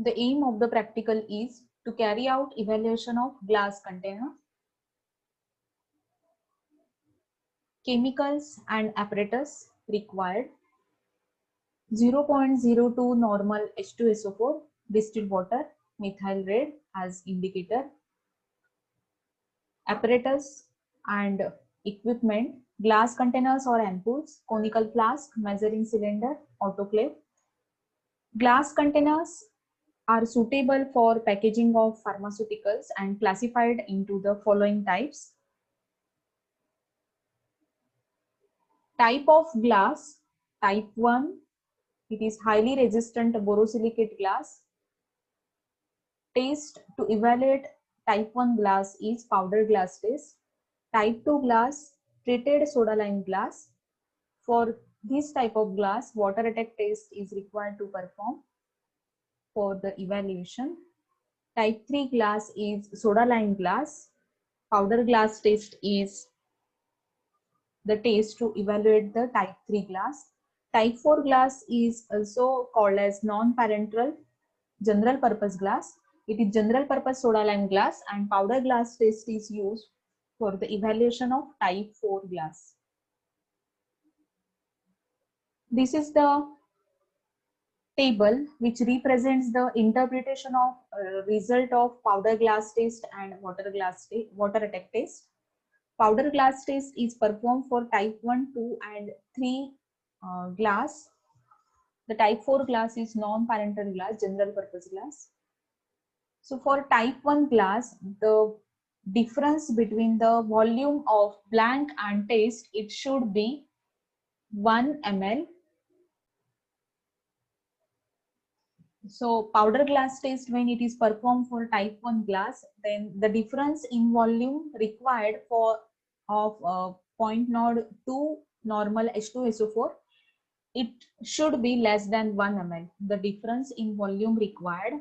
The aim of the practical is to carry out evaluation of glass container, chemicals and apparatus required, 0.02 normal H2SO4, distilled water, methyl red as indicator, apparatus and equipment, glass containers or ampoules, conical flask, measuring cylinder, autoclave. Glass containers are suitable for packaging of pharmaceuticals and classified into the following types. Type of glass, type 1, it is highly resistant borosilicate glass. Test to evaluate type 1 glass is powder glass test. Type 2 glass, treated soda lime glass. For this type of glass, water attack test is required to perform for the evaluation. Type 3 glass is soda lime glass. Powder glass test is the test to evaluate the type 3 glass. Type 4 glass is also called as non-parental general purpose glass. It is general purpose soda lime glass, and powder glass test is used for the evaluation of type 4 glass. This is the table which represents the interpretation of result of powder glass test and water attack test. Powder glass test is performed for type 1, 2 and 3 glass. The type 4 glass is non-parental glass, general purpose glass. So for type 1 glass, the difference between the volume of blank and test, it should be 1 ml. So powder glass test, when it is performed for type 1 glass, then the difference in volume required for of 0.02 normal H2SO4, it should be less than 1 ml. The difference in volume required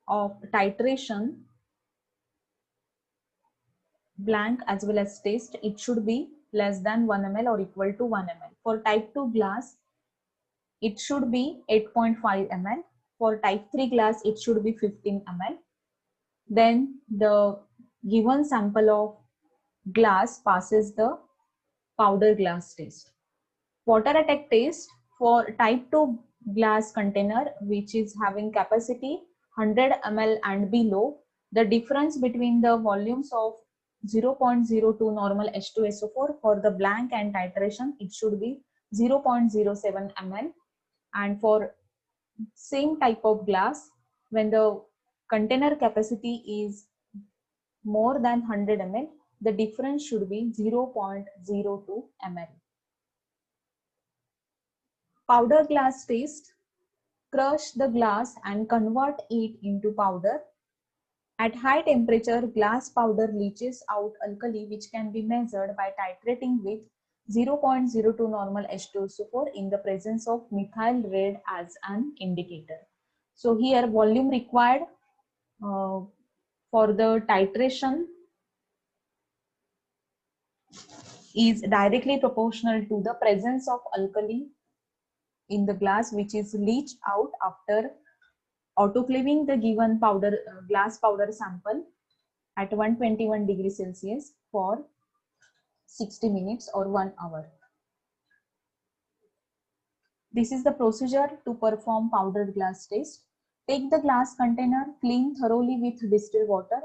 of titration, blank as well as test, it should be less than 1 ml or equal to 1 ml. For type 2 glass, it should be 8.5 ml. For type 3 glass, it should be 15 ml. Then the given sample of glass passes the powder glass test. Water attack test for type 2 glass container, which is having capacity 100 ml and below, the difference between the volumes of 0.02 normal H2SO4 for the blank and titration, it should be 0.07 ml. And for same type of glass, when the container capacity is more than 100 ml, the difference should be 0.02 ml. Powder glass test, crush the glass and convert it into powder. At high temperature, glass powder leaches out alkali, which can be measured by titrating with 0.02 normal H2SO4 in the presence of methyl red as an indicator. So here volume required for the titration is directly proportional to the presence of alkali in the glass, which is leached out after autoclaving the given powder glass powder sample at 121 degrees Celsius for 60 minutes or 1 hour. This is the procedure to perform powdered glass test. Take the glass container, clean thoroughly with distilled water,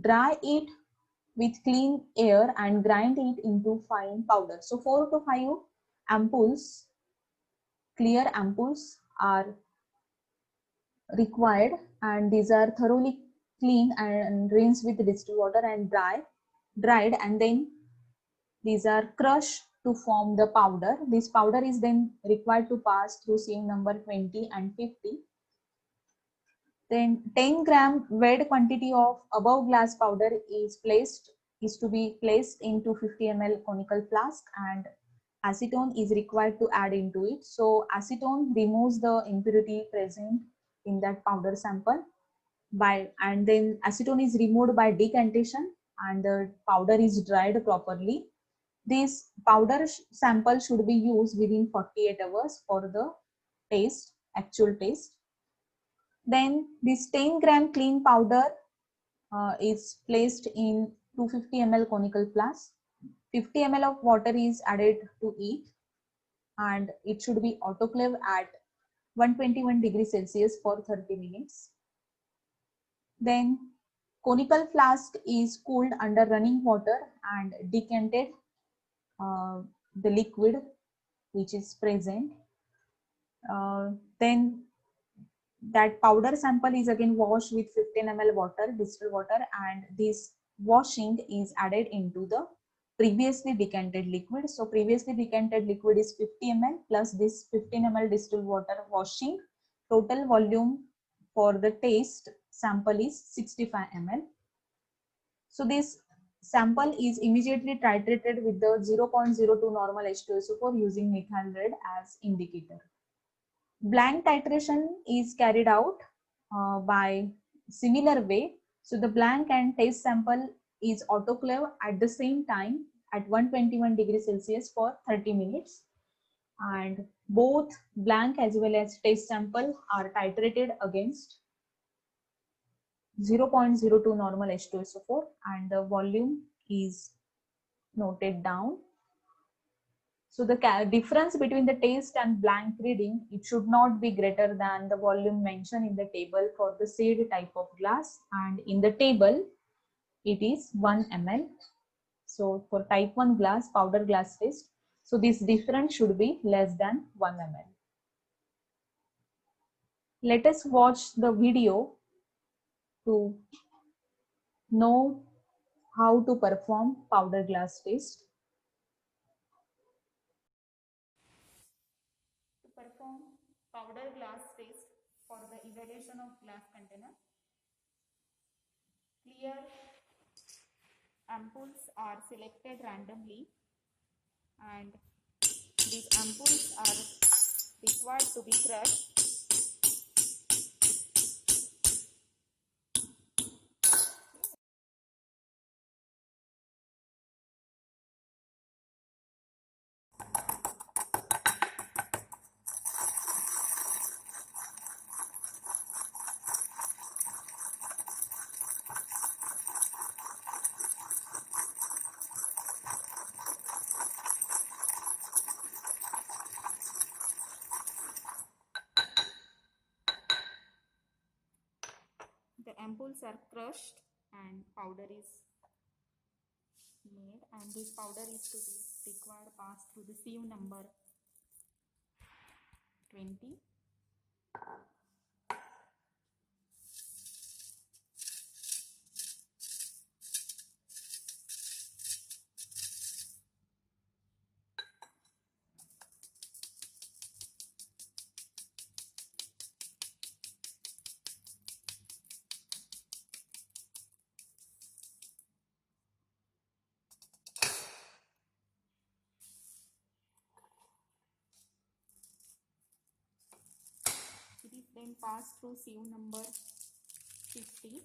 dry it with clean air and grind it into fine powder. So 4 to 5 ampoules, clear ampoules are required, and these are thoroughly cleaned and rinsed with distilled water and dried, and then these are crushed to form the powder. This powder is then required to pass through sieve number 20 and 50. Then 10 gram weighed quantity of above glass powder is to be placed into 50 ml conical flask, and acetone is required to add into it. So acetone removes the impurity present in that powder sample and then acetone is removed by decantation and the powder is dried properly. This powder sample should be used within 48 hours for the taste, actual taste. Then this 10 gram clean powder is placed in 250 ml conical flask. 50 ml of water is added to it, and it should be autoclave at 121 degrees Celsius for 30 minutes. Then conical flask is cooled under running water and decanted the liquid which is present. Then that powder sample is again washed with 15 ml water, distilled water, and this washing is added into the previously decanted liquid. So previously decanted liquid is 50 ml plus this 15 ml distilled water washing. Total volume for the taste sample is 65 ml. So this sample is immediately titrated with the 0.02 normal H2SO4 using methyl red as indicator. Blank titration is carried out by similar way. So the blank and taste sample is autoclave at the same time at 121 degrees Celsius for 30 minutes, and both blank as well as taste sample are titrated against 0.02 normal H2SO4, and the volume is noted down. So the difference between the taste and blank reading, it should not be greater than the volume mentioned in the table for the said type of glass, and in the table it is 1 ml. So for type 1 glass, powder glass taste, so this difference should be less than 1 ml. Let us watch the video to know how to perform powder glass taste. To perform powder glass taste for the evaluation of glass container, clear ampoules are selected randomly, and these ampoules are required to be crushed. The ampoules are crushed and powder is made, and this powder is to be required pass through the sieve number 20. It is then passed through sieve number 50.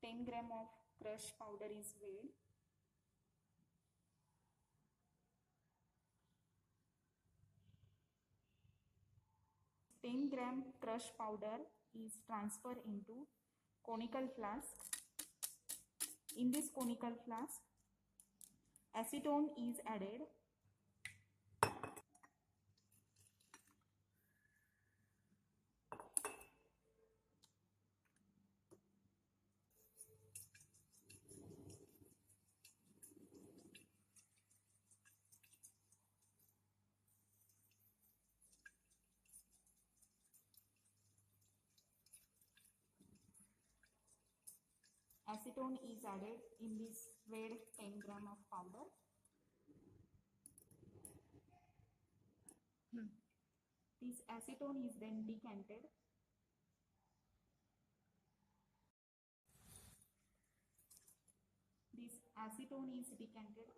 Ten gram of crushed powder is weighed. Ten gram crushed powder is transferred into conical flask. In this conical flask, acetone is added. acetone is added in this weighed 10 gram of powder. This acetone is then decanted. This acetone is decanted.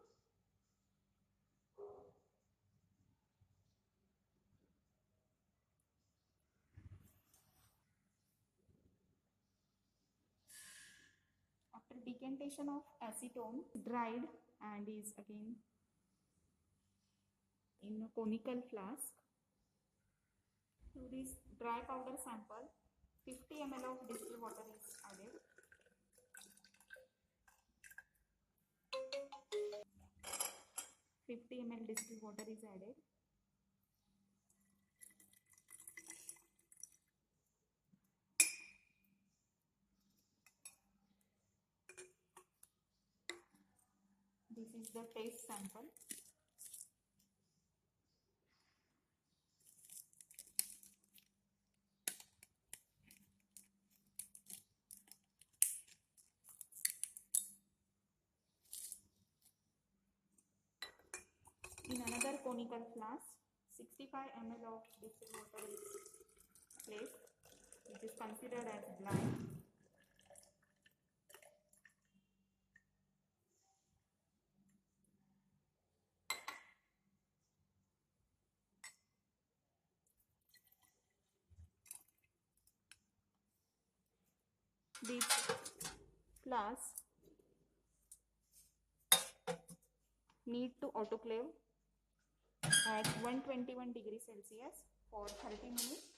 After decantation of acetone, dried and is again in a conical flask. To this dry powder sample, 50 ml of distilled water is added. Distilled water is added. This is the taste sample. In another conical flask, 65 ml of distilled water is placed, which is considered as blind. This flask need to autoclave at 121 degrees Celsius for 30 minutes.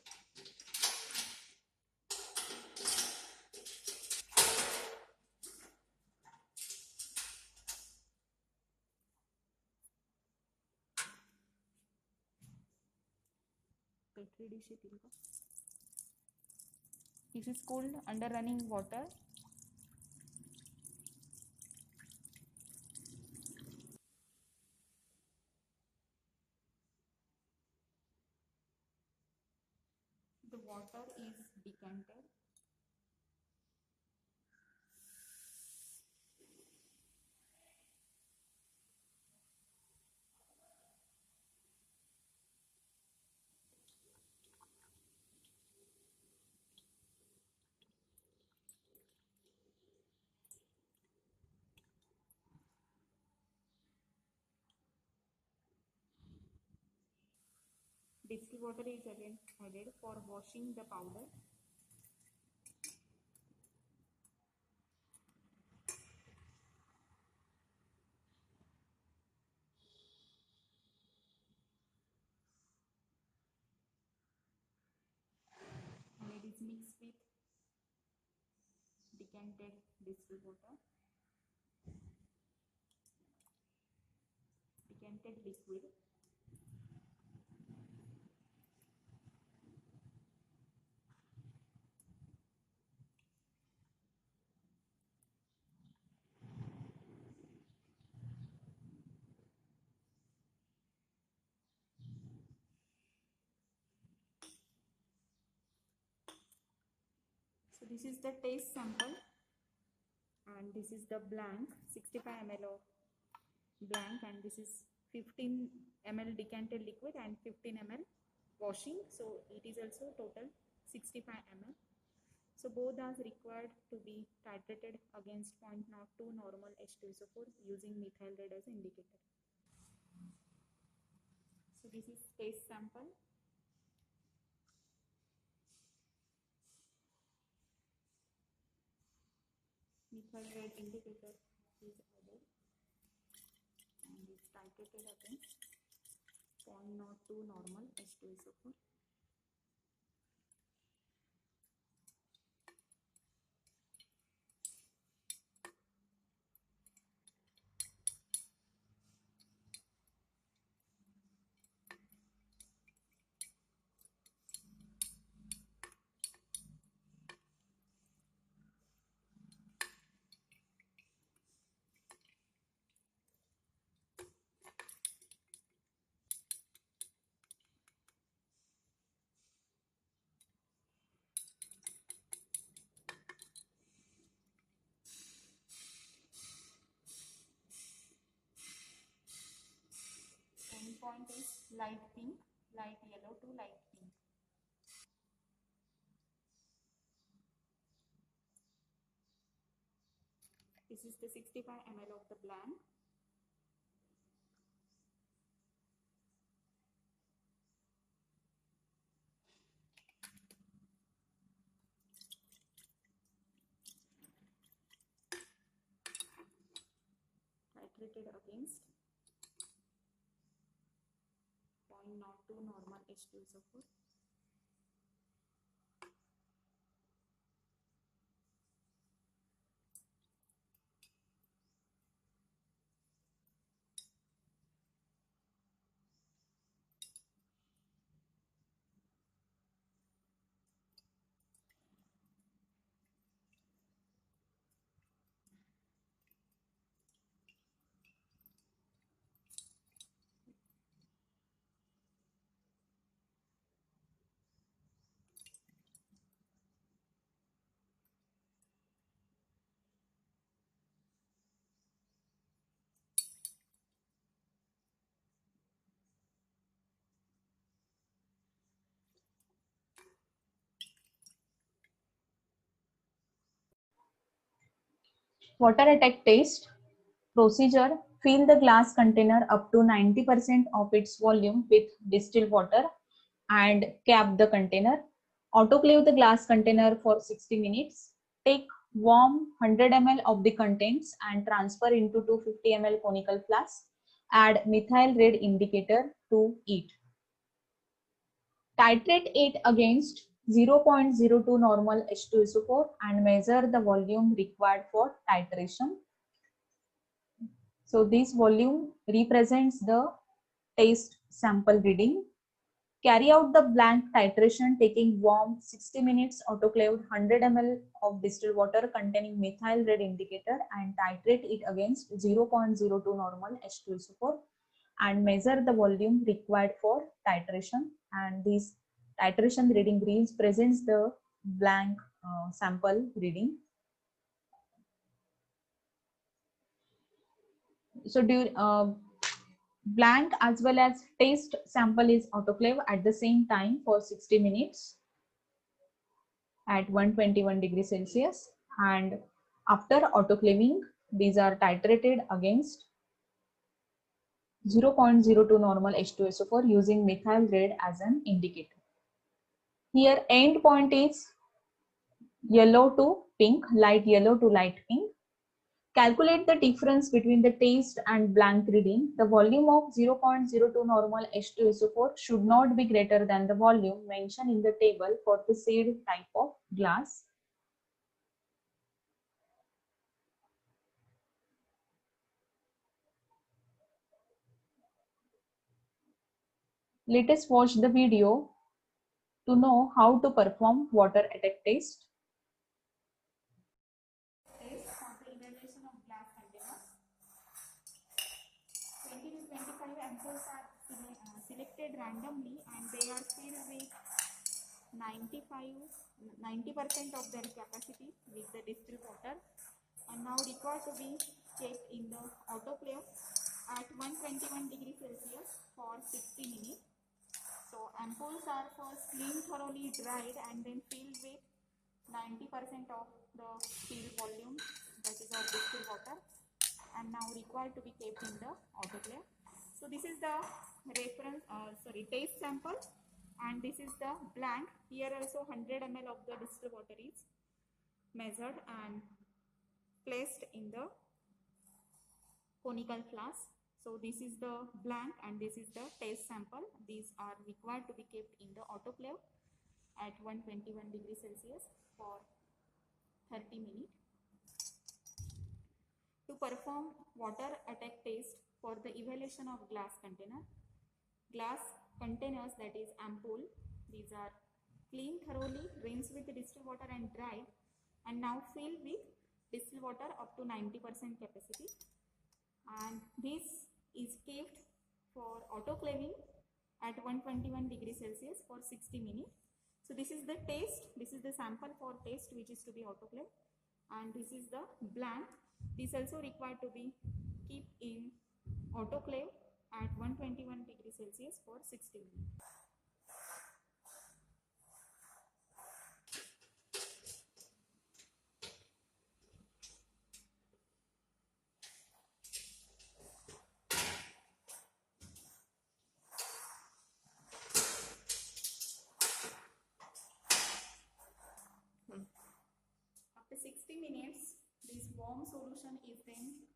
Petri dish येतील का? This is cooled under running water. The water is decanted. Distilled water is again added for washing the powder. And it is mixed with decanted distilled water, decanted liquid. So this is the taste sample, and this is the blank 65 ml of blank, and this is 15 ml decanted liquid and 15 ml washing. So it is also total 65 ml. So both are required to be titrated against 0.02 normal H2SO4 using methyl red as indicator. So this is taste sample. Methyl red indicator is added and it's titrated against 0.02 normal H2SO4. point is light pink, light yellow to light pink. This is the 65 ml of the blank. Titrated against 0.02 normal H2SO4. Water attack test procedure. Fill the glass container up to 90% of its volume with distilled water and cap the container. Autoclave the glass container for 60 minutes. Take warm 100 ml of the contents and transfer into 250 ml conical flask. Add methyl red indicator to it. Titrate it against 0.02 normal H2SO4 and measure the volume required for titration. So this volume represents the test sample reading. Carry out the blank titration taking warm 60 minutes autoclaved 100 ml of distilled water containing methyl red indicator and titrate it against 0.02 normal H2SO4 and measure the volume required for titration. And this titration reading presents the blank sample reading. So blank as well as test sample is autoclave at the same time for 60 minutes at 121 degrees Celsius, and after autoclaving these are titrated against 0.02 normal H2SO4 using methyl red as an indicator. Here end point is yellow to pink, light yellow to light pink. Calculate the difference between the taste and blank reading. The volume of 0.02 normal H2SO4 should not be greater than the volume mentioned in the table for the said type of glass. Let us watch the video to know how to perform water attack test. Test for the evaluation of glass containers. 20 to 25 ampoules are selected randomly and they are filled with 90% of their capacity with the distilled water and now required to be kept in the autoclave at 121 degrees Celsius for 60 minutes. So ampoules are first cleaned, thoroughly dried and then filled with 90% of the filled volume, that is our distilled water, and now required to be kept in the autoclave. So this is the taste sample and this is the blank. Here also 100 ml of the distilled water is measured and placed in the conical flask. So this is the blank and this is the test sample. These are required to be kept in the autoclave at 121 degrees Celsius for 30 minutes. To perform water attack test for the evaluation of glass container, glass containers, that is ampoule, these are cleaned thoroughly, rinsed with distilled water and dried and now filled with distilled water up to 90% capacity, and this is kept for autoclaving at 121 degrees Celsius for 60 minutes. So this is the test, this is the sample for test which is to be autoclave, and this is the blank. This also required to be kept in autoclave at 121 degrees Celsius for 60 minutes. After 60 minutes, this warm solution is then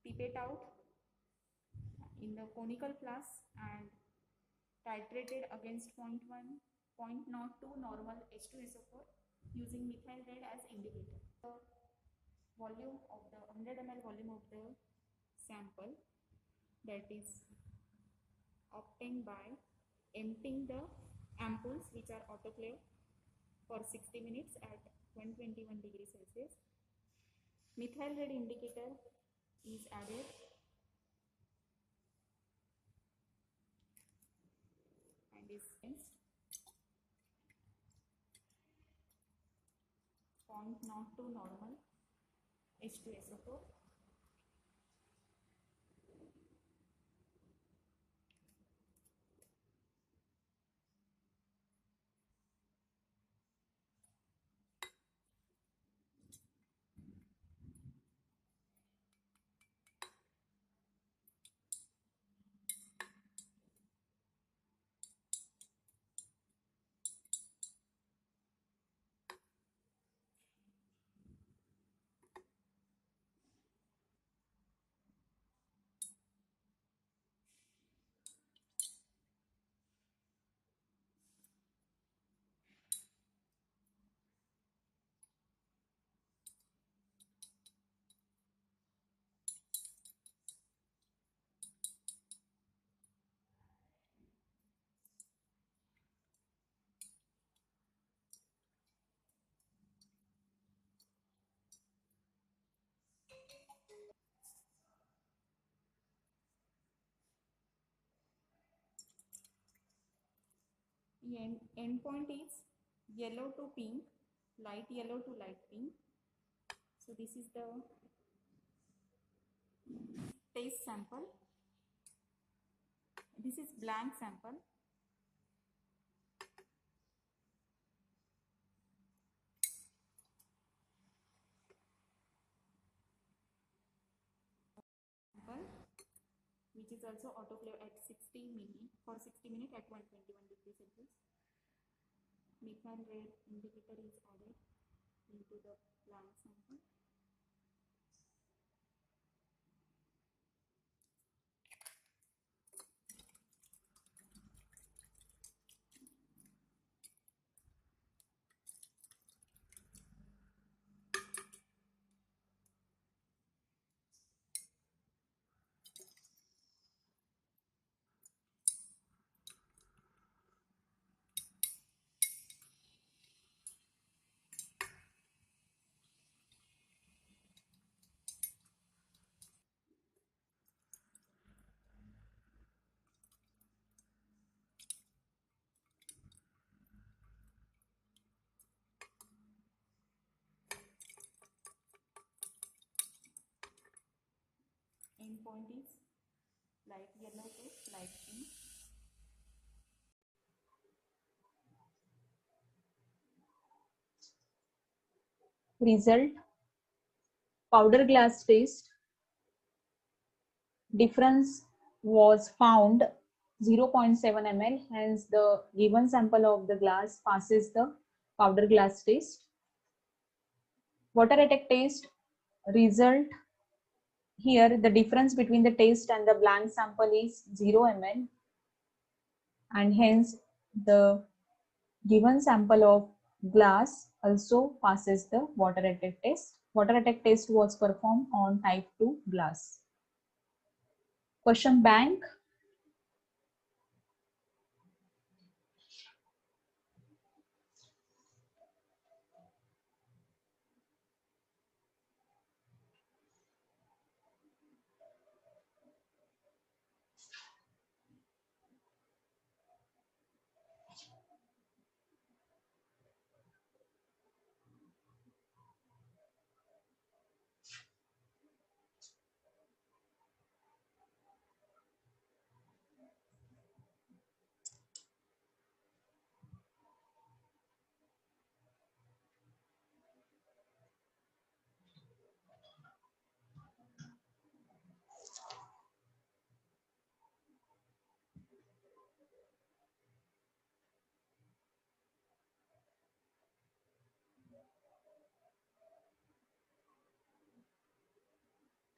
pipetted out in the conical flask and titrated against 0.1, 0.02 normal H2SO4 using methyl red as indicator. The volume of the 100 ml volume of the sample, that is obtained by emptying the ampoules which are autoclaved for 60 minutes at 121 degrees Celsius. Methyl red indicator is added and is sensed. 0.02 normal H2SO4. The endpoint is yellow to pink, light yellow to light pink. So this is the test sample. This is blank sample. Which is also autoclave at 60 minutes for 60 minutes at 121 degrees Celsius. Methyl red indicator is added into the blank sample. Endpoint is light yellow to light pink. Result: powder glass test. Difference was found 0.7 ml, hence the given sample of the glass passes the powder glass test. Water attack test result: here the difference between the test and the blank sample is 0 ml, and hence the given sample of glass also passes the water attack test. Water attack test was performed on type 2 glass. Question bank.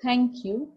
Thank you.